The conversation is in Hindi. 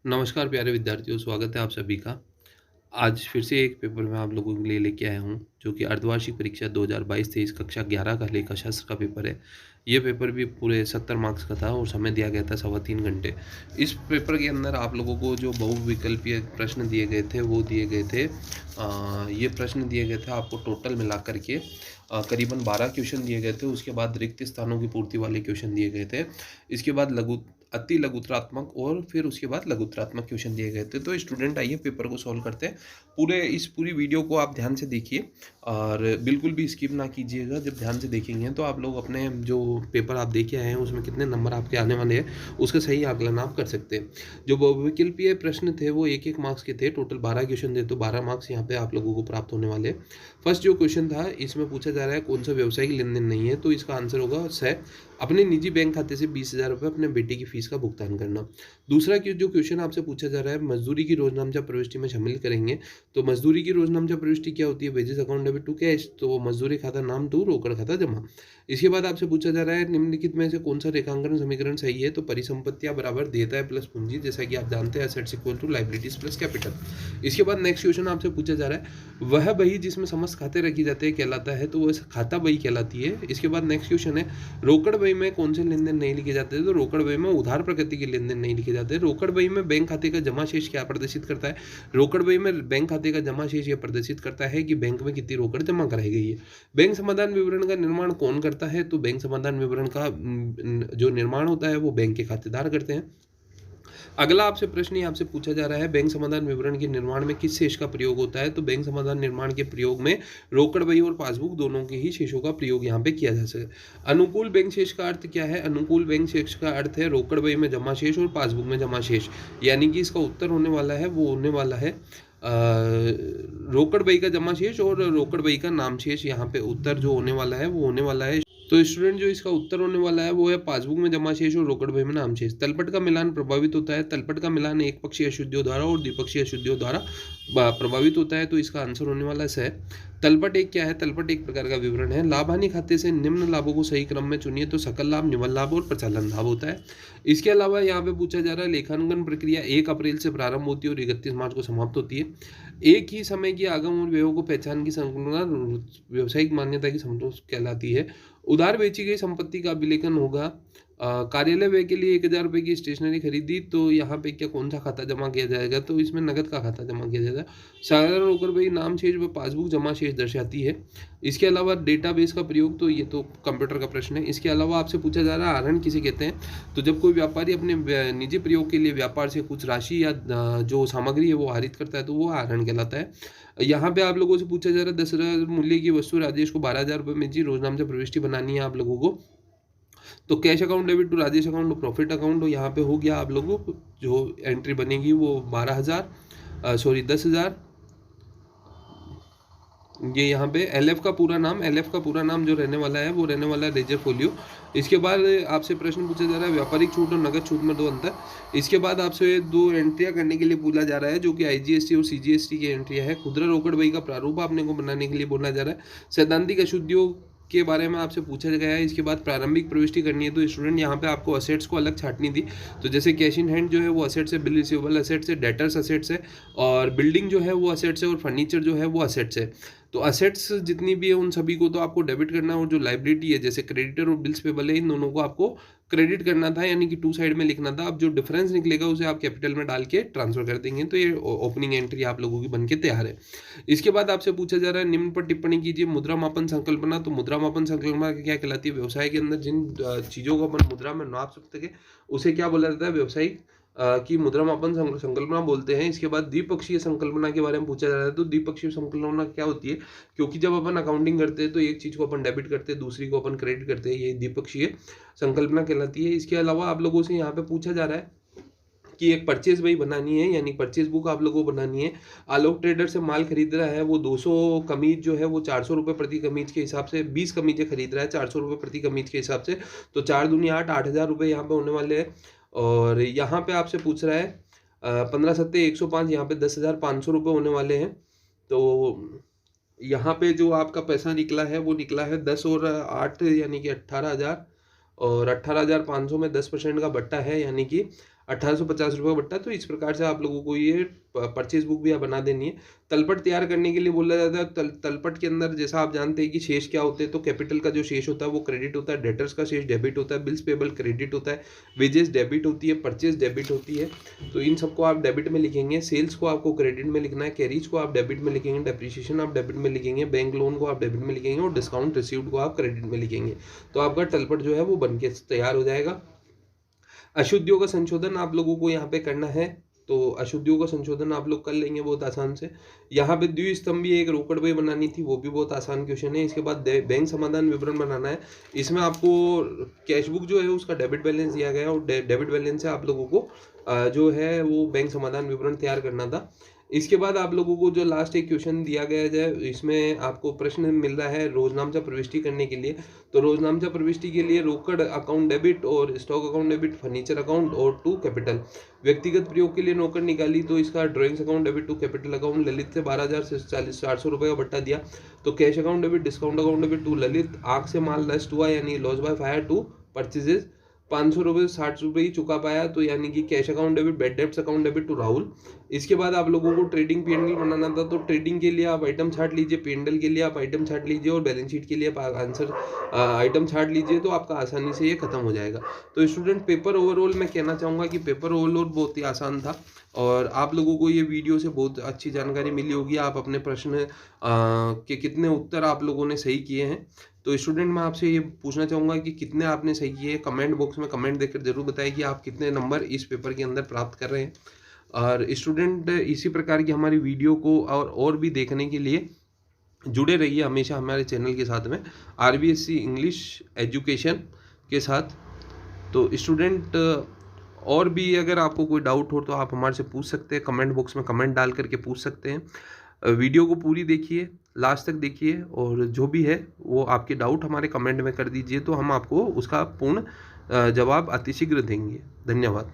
नमस्कार प्यारे विद्यार्थियों, स्वागत है आप सभी का। आज फिर से एक पेपर मैं आप लोगों के लिए लेके आया हूँ, जो कि अर्धवार्षिक परीक्षा 2022-23 कक्षा 11 का लेखा शास्त्र का पेपर है। ये पेपर भी पूरे 70 मार्क्स का था और समय दिया गया था सवा 3 घंटे। इस पेपर के अंदर आप लोगों को जो बहुविकल्पीय प्रश्न दिए गए थे, वो दिए गए थे ये प्रश्न दिए गए थे आपको टोटल मिला कर के करीबन 12 क्वेश्चन दिए गए थे। उसके बाद रिक्त स्थानों की पूर्ति वाले क्वेश्चन दिए गए थे। इसके बाद अति लघुतरात्मक और फिर उसके बाद लघुतरात्मक क्वेश्चन दिए गए थे। तो स्टूडेंट आइए पेपर को सॉल्व करते हैं। पूरी वीडियो को आप ध्यान से देखिए और बिल्कुल भी स्किप ना कीजिएगा। जब ध्यान से देखेंगे तो आप लोग अपने जो पेपर आप देखे आए हैं उसमें कितने नंबर आपके आने वाले हैं उसका सही आकलन आप कर सकते हैं। जो बहुविकल्पीय प्रश्न थे वो 1-1 मार्क्स के थे। टोटल 12 क्वेश्चन थे तो 12 मार्क्स यहाँ पे आप लोगों को प्राप्त होने वाले हैं। फर्स्ट जो क्वेश्चन था इसमें पूछा जा रहा है कौन सा व्यवसायिक लेन देन नहीं है, तो इसका आंसर होगा स अपने निजी बैंक खाते से 20,000 रुपये अपने बेटे की फीस का भुगतान करना। दूसरा जो क्वेश्चन आपसे पूछा जा रहा है मजदूरी की रोजनामचा प्रविष्टि में शामिल करेंगे, तो मजदूरी की रोजनामचा प्रविष्टि क्या होती है? Wages account debit to cash, तो मजदूरी खाता नाम टू रोकड़ खाता जमा। इसके बाद आपसे पूछा जा रहा है निम्नलिखित में से कौन सा रेखांकन समीकरण सही है? तो परिसंपत्तियां बराबर देयता है प्लस पूंजी, जैसा कि आप जानते हैं assets equal to liabilities plus capital. इसके बाद नेक्स्ट क्वेश्चन आपसे पूछा जा रहा है वह बही जिसमें समस्त खाते रखे जाते हैं कहलाता है, तो वह खाता बही कहलाती है। इसके बाद नेक्स्ट क्वेश्चन है रोकड़ बही में कौन से लेन देन नहीं लिखे जाते हैं? तो रोकड़ बही में उधार प्रकृति के लेन देन नहीं लिखे जाते हैं। रोकड़ बही में बैंक खाते का जमा शेष क्या प्रदर्शित करता है? रोकड़ बही में बैंक खाते का जमा शेष यह प्रदर्शित करता है कि बैंक में कितनी रोकड़ जमा कराई गई है। बैंक समाधान विवरण का निर्माण कौन करता है? तो बैंक समाधान विवरण का जो निर्माण होता है वो बैंक के खातेदार करते हैं। अगला आपसे प्रश्न आपसे पूछा जा रहा है बैंक समाधान विवरण के निर्माण में किस शेष का प्रयोग होता है? तो बैंक समाधान निर्माण के प्रयोग में रोकड़ बही और पासबुक दोनों के ही शेषों का प्रयोग यहाँ पे किया जा सके। अनुकूल बैंक शेष का अर्थ क्या है? अनुकूल बैंक शेष का अर्थ है रोकड़ बही में जमा शेष और पासबुक में जमा शेष, यानी कि इसका उत्तर होने वाला है वो होने वाला है रोकड़ बही का जमा शेष और रोकड़ बही का नाम शेष। यहाँ पे उत्तर जो होने वाला है वो होने वाला है, तो स्टूडेंट जो इसका उत्तर होने वाला है वो है पासबुक में जमा शेष और रोकड़ बही में नाम शेष। तलपट का मिलान प्रभावित होता है। तलपट का मिलान एक पक्षीय अशुद्धियों द्वारा और द्विपक्षीय अशुद्धियों द्वारा प्रभावित होता है, तो इसका आंसर होने वाला है। तलपट एक क्या है? तलपट एक प्रकार का विवरण है। लाभ हानि खाते से निम्न लाभों को सही क्रम में चुनिए, तो सकल लाभ, निवल लाभ और प्रचालन लाभ होता है। इसके अलावा यहाँ पे पूछा जा रहा है लेखांकन प्रक्रिया 1 अप्रैल से प्रारंभ होती है और 31 मार्च को समाप्त होती है। एक ही समय की आगम और व्ययों को पहचान की संकल्पना व्यवसायिक मान्यता की संतोष कहलाती है। उधार बेची गई संपत्ति का अभिलेखन होगा। कार्यालय व्यय के लिए 1,000 रुपये की स्टेशनरी खरीदी, तो यहाँ पे क्या कौन सा खाता जमा किया जाएगा? तो इसमें नगद का खाता जमा किया जाएगा। साधारण रोकड़ बही नाम शेष व पासबुक जमा शेष दर्शाती है। इसके अलावा डेटाबेस का प्रयोग, तो ये तो कंप्यूटर का प्रश्न है। इसके अलावा आपसे पूछा जा रहा है आहरण किसे कहते हैं? तो जब कोई व्यापारी अपने निजी प्रयोग के लिए व्यापार से कुछ राशि या जो सामग्री है वो आहरित करता है तो वो आहरण कहलाता है। यहाँ पे आप लोगों से पूछा जा रहा है 10,000 मूल्य की वस्तु राजेश को 12,000 रुपये में जी रोजनाम से प्रविष्टि बनानी है आप लोगों को, तो cash account debit to Rajesh account profit account यहाँ पे हो गया। आप लोगों को जो एंट्री बनेगी वो 10,000 ये यहाँ पे एलएफ का पूरा नाम जो रहने वाला है वो रहने वाला है रेजर फोलियो। इसके बाद आपसे प्रश्न पूछा जा रहा है व्यापारिक छूट और नगद छूट में दो अंतर। इसके बाद आपसे दो एंट्रियां करने के लिए बोला जा रहा है जो कि आईजीएसटी और सीजीएसटी की एंट्रियां है। खुदरा रोकड़ बही का प्रारूप आपने को बनाने के लिए बोला जा रहा है। सैद्धांतिक अशुद्धियों के बारे में आपसे पूछा गया है। इसके बाद प्रारंभिक प्रविष्टि करनी है, तो स्टूडेंट यहाँ पे आपको असेट्स को अलग छाटनी थी। तो जैसे कैश इन हैंड जो है वो असेट्स है, बिल रिसीवेबल असेट्स है, डेटर्स असेट्स है, और बिल्डिंग जो है वो असेट्स है, और फर्नीचर जो है वो असेट्स है। तो असेट्स जितनी भी है उन सभी को तो आपको डेबिट करना है, और जो लाइबिलिटी है जैसे क्रेडिटर और बिल्स पेबल है इन दोनों को आपको क्रेडिट करना था, यानी कि 2 साइड में लिखना था। अब जो डिफरेंस निकलेगा उसे आप कैपिटल में डाल के ट्रांसफर कर देंगे, तो ये ओपनिंग एंट्री आप लोगों की बन के तैयार है। इसके बाद आपसे पूछा जा रहा है निम्न पर टिप्पणी कीजिए मुद्रा मापन संकल्पना। तो मुद्रा मापन संकल्पना क्या कहलाती है? व्यवसाय के अंदर जिन चीज़ों को अपन मुद्रा में नाप सकते हैं उसे क्या बोला जाता है? व्यवसायिक की मुद्रा मापन संकल्पना बोलते हैं। इसके बाद द्विपक्षीय संकल्पना के बारे में पूछा जा रहा है। तो द्विपक्षीय संकल्पना क्या होती है? क्योंकि जब अपन अकाउंटिंग करते हैं तो एक चीज़ को अपन डेबिट करते हैं, दूसरी को अपन क्रेडिट करते हैं, ये द्विपक्षीय संकल्पना कहलाती है। इसके अलावा आप लोगों से यहाँ पे पूछा जा रहा है कि एक परचेज बही बनानी है, यानी परचेज बुक आप लोगों को बनानी है। आलोक ट्रेडर से माल खरीद रहा है, वो 200 कमीज जो है वो 400 रुपये प्रति कमीज के हिसाब से 20 कमीजें खरीद रहा है 400 रुपये प्रति कमीज के हिसाब से, तो 4 दूनी 8, 8,000 रुपये यहाँ पे होने वाले हैं। और यहाँ पे आपसे पूछ रहा है 15 सत्ते 105, यहाँ पे 10,500 रुपये होने वाले हैं। तो यहाँ पे जो आपका पैसा निकला है वो निकला है 10 और 8 यानी कि 18,000, और 18,500 में 10% का बट्टा है, यानी कि ₹1850 बट्टा। तो इस प्रकार से आप लोगों को ये परचेज बुक भी बना देनी है। तलपट तैयार करने के लिए बोला जाता है, तलपट के अंदर जैसा आप जानते हैं कि शेष क्या होते हैं, तो कैपिटल का जो शेष होता है वो क्रेडिट होता है, डेटर्स का शेष डेबिट होता है, बिल्स पेबल क्रेडिट होता है, वेजेस डेबिट होती है, परचेज डेबिट होती है। तो इन सबको आप डेबिट में लिखेंगे, सेल्स को आपको क्रेडिट में लिखना है, कैरीज को आप डेबिट में लिखेंगे, डेप्रिसिएशन आप डेबिट में लिखेंगे, बैंक लोन को आप डेबिट में लिखेंगे और डिस्काउंट रिसीव्ड को आप क्रेडिट में लिखेंगे। तो आपका तलपट जो है वो बन के तैयार हो जाएगा। अशुद्धियों का संशोधन आप लोगों को यहाँ पे करना है, तो अशुद्धियों का संशोधन आप लोग कर लेंगे बहुत आसान से। यहाँ पे द्विस्तंभीय एक रोकड़ बही बनानी थी, वो भी बहुत आसान क्वेश्चन है। इसके बाद बैंक समाधान विवरण बनाना है। इसमें आपको कैश बुक जो है उसका डेबिट बैलेंस दिया गया और डेबिट बैलेंस से आप लोगों को जो है वो बैंक समाधान विवरण तैयार करना था। इसके बाद आप लोगों को जो लास्ट एक क्वेश्चन दिया गया है, इसमें आपको प्रश्न मिल रहा है रोजनामचा प्रविष्टि करने के लिए। तो रोजनामचा प्रविष्टि के लिए रोकड़ अकाउंट डेबिट और stock account debit, furniture account और टू कैपिटल। व्यक्तिगत प्रयोग के लिए नौकर निकाली, तो इसका drawings account debit to capital account Lalit से 12,400 रुपये का बट्टा दिया। तो cash account debit, discount account debit to Lalit, आग से माल नष्ट हुआ यानी loss by fire to purchases, 500 रुपये 60 रुपये ही चुका पाया, तो यानी कि cash account debit, bad debts account debit to Rahul. इसके बाद आप लोगों को ट्रेडिंग पी&एल बनाना था। तो ट्रेडिंग के लिए आप आइटम छाट लीजिए, पी&एल के लिए आप आइटम छाट लीजिए और बैलेंस शीट के लिए आप आंसर आइटम छाट लीजिए, तो आपका आसानी से ये खत्म हो जाएगा। तो स्टूडेंट पेपर ओवरऑल मैं कहना चाहूँगा कि पेपर ओवरऑल बहुत ही आसान था और आप लोगों को ये वीडियो से बहुत अच्छी जानकारी मिली होगी। आप अपने प्रश्न के कितने उत्तर आप लोगों ने सही किए हैं। तो स्टूडेंट मैं आपसे ये पूछना चाहूँगा कि कितने आपने सही किए, कमेंट बॉक्स में कमेंट देकर जरूर बताएं कि आप कितने नंबर इस पेपर के अंदर प्राप्त कर रहे हैं। और स्टूडेंट इसी प्रकार की हमारी वीडियो को और भी देखने के लिए जुड़े रहिए हमेशा हमारे चैनल के साथ में, RBSC इंग्लिश एजुकेशन के साथ। तो स्टूडेंट और भी अगर आपको कोई डाउट हो तो आप हमारे से पूछ सकते हैं, कमेंट बॉक्स में कमेंट डाल करके पूछ सकते हैं। वीडियो को पूरी देखिए, लास्ट तक देखिए और जो भी है वो आपके डाउट हमारे कमेंट में कर दीजिए, तो हम आपको उसका पूर्ण जवाब अतिशीघ्र देंगे। धन्यवाद।